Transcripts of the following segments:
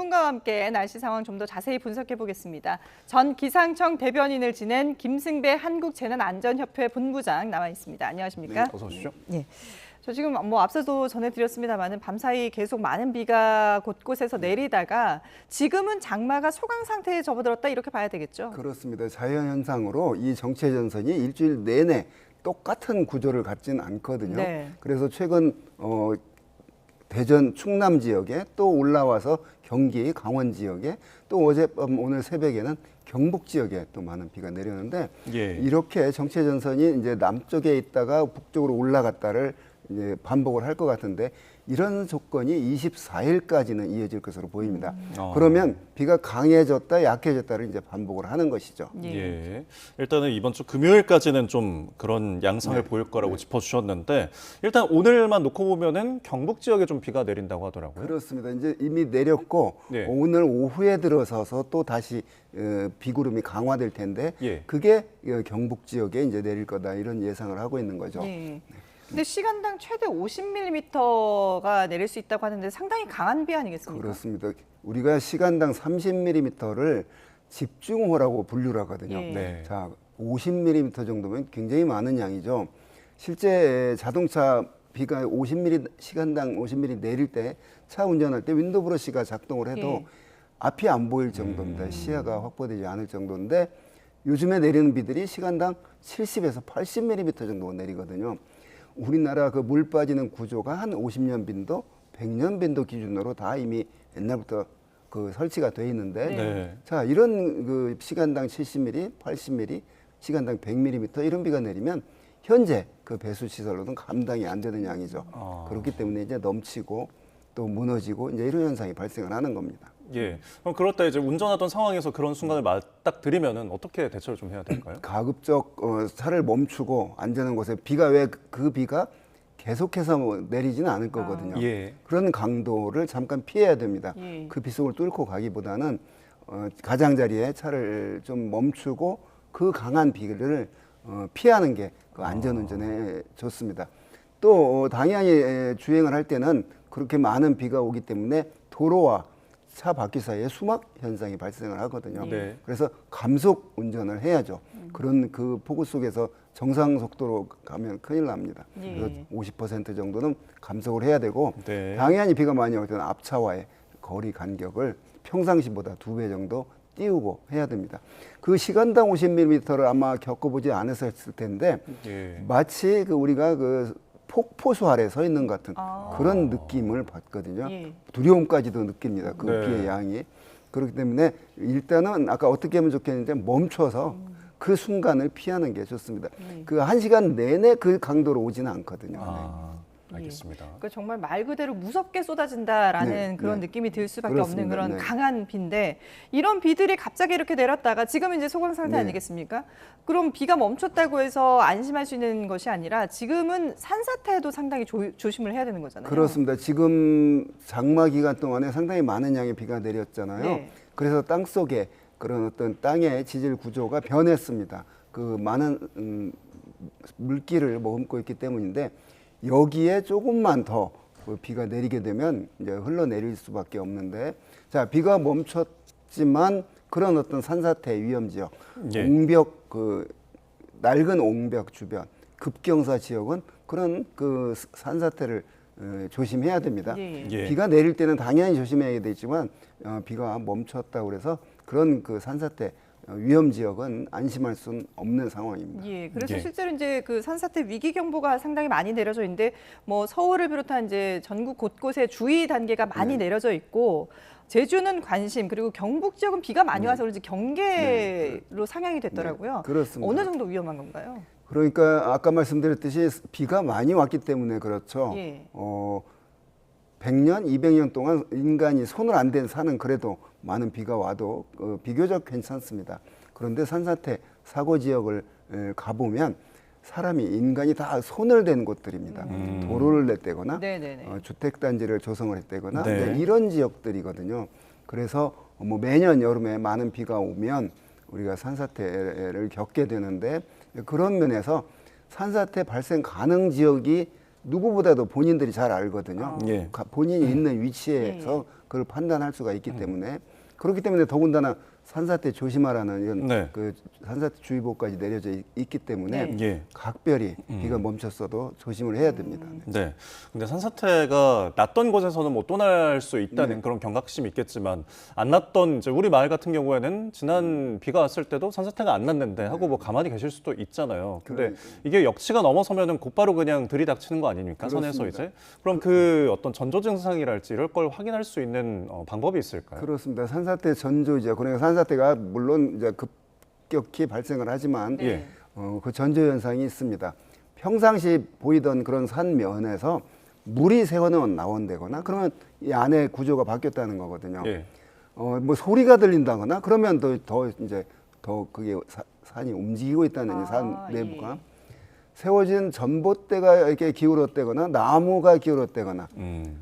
전문가와 함께 날씨 상황 좀 더 자세히 분석해 보겠습니다. 전 기상청 대변인을 지낸 김승배 한국재난안전협회 본부장 나와 있습니다. 안녕하십니까? 네, 어서 오십시오. 네. 저 지금 앞서도 전해드렸습니다만 밤사이 계속 많은 비가 곳곳에서 내리다가 지금은 장마가 소강 상태에 접어들었다 이렇게 봐야 되겠죠? 그렇습니다. 자연현상으로 이 정체전선이 일주일 내내 똑같은 구조를 갖지는 않거든요. 네. 그래서 최근 대전, 충남 지역에 또 올라와서 경기, 강원 지역에 또 어젯밤 오늘 새벽에는 경북 지역에 또 많은 비가 내렸는데 예. 이렇게 정체전선이 이제 남쪽에 있다가 북쪽으로 올라갔다를 이제 반복을 할 것 같은데 이런 조건이 24일까지는 이어질 것으로 보입니다. 그러면 비가 강해졌다, 약해졌다를 이제 반복을 하는 것이죠. 예. 일단은 이번 주 금요일까지는 좀 그런 양상을 보일 거라고 짚어주셨는데 일단 오늘만 놓고 보면은 경북 지역에 좀 비가 내린다고 하더라고요. 그렇습니다. 이제 이미 내렸고 네. 오늘 오후에 들어서서 또 다시 비구름이 강화될 텐데 예. 그게 경북 지역에 이제 내릴 거다 이런 예상을 하고 있는 거죠. 네. 근데 시간당 최대 50mm가 내릴 수 있다고 하는데 상당히 강한 비 아니겠습니까? 그렇습니다. 우리가 시간당 30mm를 집중호라고 분류를 하거든요. 예. 네. 자, 50mm 정도면 굉장히 많은 양이죠. 실제 자동차 비가 50mm 시간당 50mm 내릴 때 차 운전할 때 윈도우 브러시가 작동을 해도 예. 앞이 안 보일 정도입니다. 시야가 확보되지 않을 정도인데 요즘에 내리는 비들이 시간당 70에서 80mm 정도 내리거든요. 우리나라 그 물 빠지는 구조가 한 50년 빈도, 100년 빈도 기준으로 다 이미 옛날부터 그 설치가 돼 있는데 네. 자, 이런 그 시간당 70mm, 80mm, 시간당 100mm 이런 비가 내리면 현재 그 배수 시설로는 감당이 안 되는 양이죠. 그렇기 때문에 이제 넘치고 또 무너지고 이제 이런 현상이 발생을 하는 겁니다. 예. 그럼 그럴 때 이제 운전하던 상황에서 그런 순간을 맞닥뜨리면은 어떻게 대처를 좀 해야 될까요? 가급적 차를 멈추고 안전한 곳에 비가 왜 그 비가 계속해서 내리지는 않을 거거든요. 예. 그런 강도를 잠깐 피해야 됩니다. 예. 그 비속을 뚫고 가기보다는 가장자리에 차를 좀 멈추고 그 강한 비를 피하는 게 그 안전운전에 좋습니다. 또 당연히 주행을 할 때는 그렇게 많은 비가 오기 때문에 도로와 차 바퀴 사이에 수막 현상이 발생을 하거든요. 네. 그래서 감속 운전을 해야죠. 그런 그 폭우 속에서 정상 속도로 가면 큰일 납니다. 예. 그래서 50% 정도는 감속을 해야 되고 네. 당연히 비가 많이 올 때는 앞차와의 거리 간격을 평상시보다 2배 정도 띄우고 해야 됩니다. 그 시간당 50mm를 아마 겪어보지 않으셨을 텐데 예. 마치 그 우리가 그 폭포수 아래 서 있는 것 같은 그런 느낌을 받거든요. 예. 두려움까지도 느낍니다. 그 네. 비의 양이. 그렇기 때문에 일단은 아까 어떻게 하면 좋겠는데 멈춰서 그 순간을 피하는 게 좋습니다. 그 1시간 내내 그 강도로 오지는 않거든요. 알겠습니다. 그러니까 정말 말 그대로 무섭게 쏟아진다라는 네, 그런 네. 느낌이 들 수밖에 없는 그렇습니다. 그런 네. 강한 비인데 이런 비들이 갑자기 이렇게 내렸다가 지금 이제 소강 상태 네. 아니겠습니까? 그럼 비가 멈췄다고 해서 안심할 수 있는 것이 아니라 지금은 산사태에도 상당히 조심을 해야 되는 거잖아요. 그렇습니다. 지금 장마 기간 동안에 상당히 많은 양의 비가 내렸잖아요. 네. 그래서 땅 속에 그런 어떤 땅의 지질 구조가 변했습니다. 그 많은 물기를 머금고 있기 때문인데 여기에 조금만 더 그 비가 내리게 되면 이제 흘러내릴 수밖에 없는데 자, 비가 멈췄지만 그런 어떤 산사태 위험 지역, 예. 옹벽 그 낡은 옹벽 주변, 급경사 지역은 그런 그 산사태를 조심해야 됩니다. 예. 예. 비가 내릴 때는 당연히 조심해야 되지만 비가 멈췄다 그래서 그런 그 산사태 위험 지역은 안심할 수는 없는 상황입니다. 예, 그래서 예. 실제로 이제 그 산사태 위기 경보가 상당히 많이 내려져 있는데 뭐 서울을 비롯한 이제 전국 곳곳에 주의 단계가 많이 내려져 있고 제주는 관심 그리고 경북 지역은 비가 많이 와서 그런지 경계로 상향이 됐더라고요. 그렇습니다. 어느 정도 위험한 건가요? 그러니까 아까 말씀드렸듯이 비가 많이 왔기 때문에 그렇죠. 예. 100년, 200년 동안 인간이 손을 안 댄 산은 그래도 많은 비가 와도 비교적 괜찮습니다. 그런데 산사태 사고 지역을 가보면 사람이 인간이 다 손을 댄 곳들입니다. 도로를 냈대거나 네네네. 주택단지를 조성을 했대거나 네. 네, 이런 지역들이거든요. 그래서 뭐 매년 여름에 많은 비가 오면 우리가 산사태를 겪게 되는데 그런 면에서 산사태 발생 가능 지역이 누구보다도 본인들이 잘 알거든요. 예. 본인이 있는 위치에서 그걸 판단할 수가 있기 때문에 그렇기 때문에 더군다나 산사태 조심하라는 이런 네. 그 산사태 주의보까지 내려져 있기 때문에 네. 예. 각별히 비가 멈췄어도 조심을 해야 됩니다. 네. 근데 산사태가 났던 곳에서는 뭐 또 날 수 있다는 그런 경각심이 있겠지만 안 났던 이제 우리 마을 같은 경우에는 지난 비가 왔을 때도 산사태가 안 났는데 하고 뭐 가만히 계실 수도 있잖아요. 근데 그러니까요. 이게 역치가 넘어서면은 곧바로 그냥 들이닥치는 거 아닙니까? 선에서 그렇습니다. 이제. 그럼 그 어떤 전조 증상이랄지 이럴 걸 확인할 수 있는 방법이 있을까요? 그렇습니다. 산사태 전조죠. 그러니까 산사태가 물론 이제 급격히 발생을 하지만 예. 그 전조 현상이 있습니다. 평상시 보이던 그런 산면에서 물이 새어나온 나온다거나 그러면 이 안에 구조가 바뀌었다는 거거든요. 예. 뭐 소리가 들린다거나 그러면 더 이제 더 그게 산이 움직이고 있다는 산 내부가 세워진 전봇대가 이렇게 기울었다거나 나무가 기울었다거나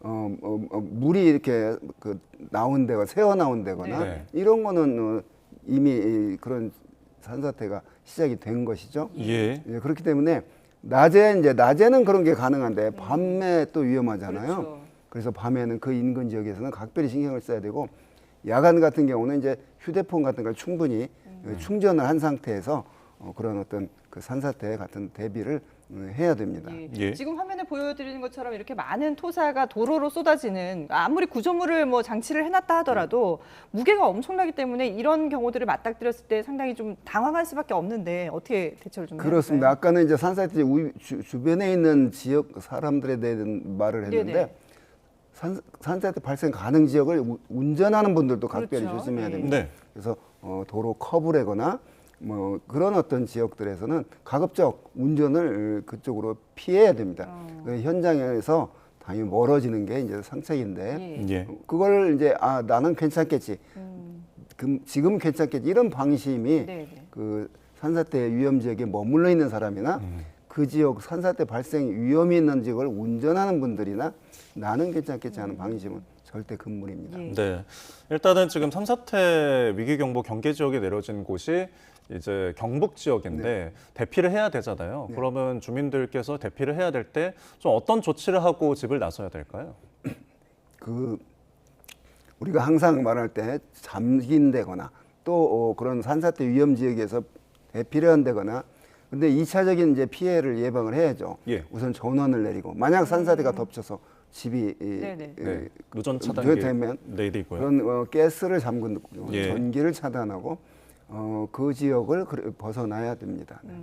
물이 이렇게 그 나온 데가 새어 나온 데거나 네. 이런 거는 이미 그런 산사태가 시작이 된 것이죠. 예. 예, 그렇기 때문에 낮에는 그런 게 가능한데 밤에 또 위험하잖아요. 그렇죠. 그래서 밤에는 그 인근 지역에서는 각별히 신경을 써야 되고 야간 같은 경우는 이제 휴대폰 같은 걸 충분히 충전을 한 상태에서 그런 어떤 그 산사태 같은 대비를 해야 됩니다. 예. 지금 화면에 보여드리는 것처럼 이렇게 많은 토사가 도로로 쏟아지는 아무리 구조물을 뭐 장치를 해놨다 하더라도 무게가 엄청나기 때문에 이런 경우들을 맞닥뜨렸을 때 상당히 좀 당황할 수밖에 없는데 어떻게 대처를 좀 그렇습니다. 해야 될까요? 아까는 이제 산사태 주변에 있는 지역 사람들에 대한 말을 했는데 네네. 산사태 발생 가능 지역을 운전하는 분들도 각별히 그렇죠. 조심해야 네. 됩니다. 네. 그래서 도로 커브래거나 뭐 그런 어떤 지역들에서는 가급적 운전을 그쪽으로 피해야 됩니다. 그 현장에서 당연히 멀어지는 게 이제 상책인데 예. 그걸 이제 나는 괜찮겠지. 지금 괜찮겠지. 이런 방심이 네네. 그 산사태 위험 지역에 머물러 있는 사람이나 그 지역 산사태 발생 위험이 있는 지역을 운전하는 분들이나 나는 괜찮겠지 하는 방심은 절대 금물입니다. 예. 네. 일단은 지금 산사태 위기경보 경계 지역에 내려진 곳이 이제 경북 지역인데 대피를 해야 되잖아요. 그러면 주민들께서 대피를 해야 될 때 좀 어떤 조치를 하고 집을 나서야 될까요? 그 우리가 항상 말할 때 잠긴다거나 또 그런 산사태 위험 지역에서 대피를 한다거나 근데 2차적인 이제 피해를 예방을 해야죠. 예. 우선 전원을 내리고 만약 산사태가 덮쳐서 집이 네네. 네. 누전 차단기 되면 내리고요. 그런 가스를 잠그고 예. 전기를 차단하고 그 지역을 벗어나야 됩니다. 네.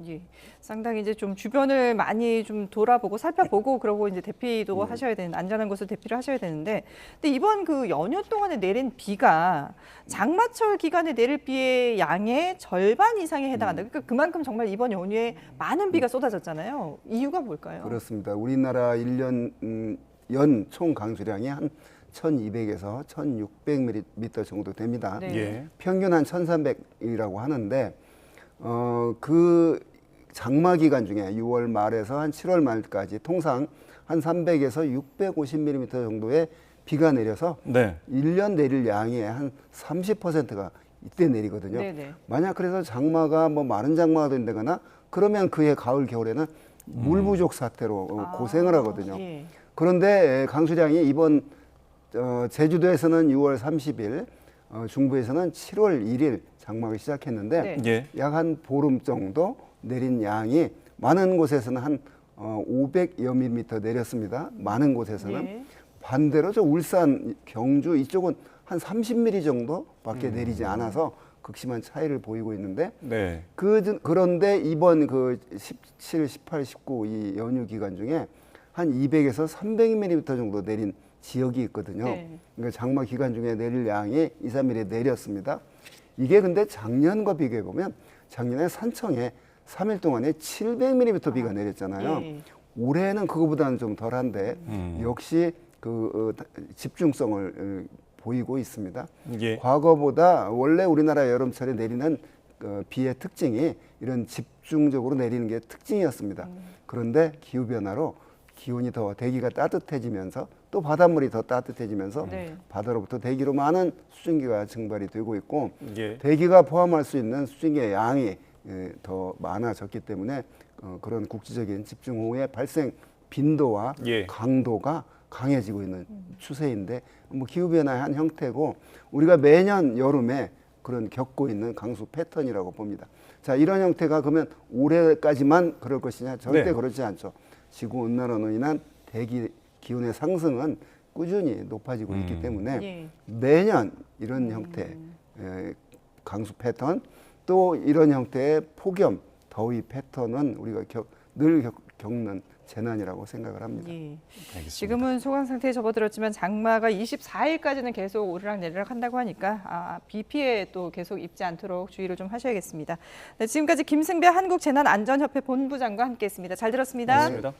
예, 상당히 이제 좀 주변을 많이 좀 돌아보고 살펴보고 그러고 이제 대피도 하셔야 되는 안전한 곳을 대피를 하셔야 되는데, 근데 이번 그 연휴 동안에 내린 비가 장마철 기간에 내릴 비의 양의 절반 이상에 해당한다. 그러니까 그만큼 정말 이번 연휴에 많은 비가 쏟아졌잖아요. 이유가 뭘까요? 그렇습니다. 우리나라 1년 연 총 강수량이 한 1,200에서 1,600mm 정도 됩니다. 네. 예. 평균 한 1,300이라고 하는데 그 장마 기간 중에 6월 말에서 한 7월 말까지 통상 한 300에서 650mm 정도의 비가 내려서 네. 1년 내릴 양의 한 30%가 이때 내리거든요. 네네. 만약 그래서 장마가 뭐 마른 장마가 된다거나 그러면 그해 가을 겨울에는 물 부족 사태로 고생을 하거든요. 예. 그런데 강수량이 이번 제주도에서는 6월 30일, 중부에서는 7월 1일 장마가 시작했는데 네. 예. 약 한 보름 정도 내린 양이 많은 곳에서는 한 500여 밀리미터 내렸습니다. 많은 곳에서는 네. 반대로 저 울산, 경주 이쪽은 한 30mm 정도밖에 내리지 않아서 극심한 차이를 보이고 있는데 네. 그런데 이번 그 17, 18, 19 이 연휴 기간 중에 한 200에서 300mm 정도 내린 지역이 있거든요. 네. 그러니까 장마 기간 중에 내릴 양이 2, 3mm 내렸습니다. 이게 근데 작년과 비교해 보면 작년에 산청에 3일 동안에 700mm 비가 내렸잖아요. 예. 올해는 그거보다는 좀 덜한데 역시 그 집중성을 보이고 있습니다. 예. 과거보다 원래 우리나라 여름철에 내리는 비의 특징이 이런 집중적으로 내리는 게 특징이었습니다. 그런데 기후 변화로 기온이 더 대기가 따뜻해지면서 또 바닷물이 더 따뜻해지면서 네. 바다로부터 대기로 많은 수증기가 증발이 되고 있고 예. 대기가 포함할 수 있는 수증기의 양이 더 많아졌기 때문에 그런 국지적인 집중호우의 발생 빈도와 예. 강도가 강해지고 있는 추세인데 뭐 기후변화의 한 형태고 우리가 매년 여름에 그런 겪고 있는 강수 패턴이라고 봅니다. 자, 이런 형태가 그러면 올해까지만 그럴 것이냐? 절대 네. 그렇지 않죠. 지구온난화로 인한 대기 기온의 상승은 꾸준히 높아지고 있기 때문에 예. 매년 이런 형태의 강수 패턴 또 이런 형태의 폭염, 더위 패턴은 우리가 늘 겪는 재난이라고 생각을 합니다. 예. 알겠습니다. 지금은 소강 상태에 접어들었지만 장마가 24일까지는 계속 오르락내리락 한다고 하니까 비 피해 또 계속 입지 않도록 주의를 좀 하셔야겠습니다. 네, 지금까지 김승배 한국재난안전협회 본부장과 함께했습니다. 잘 들었습니다. 고맙습니다.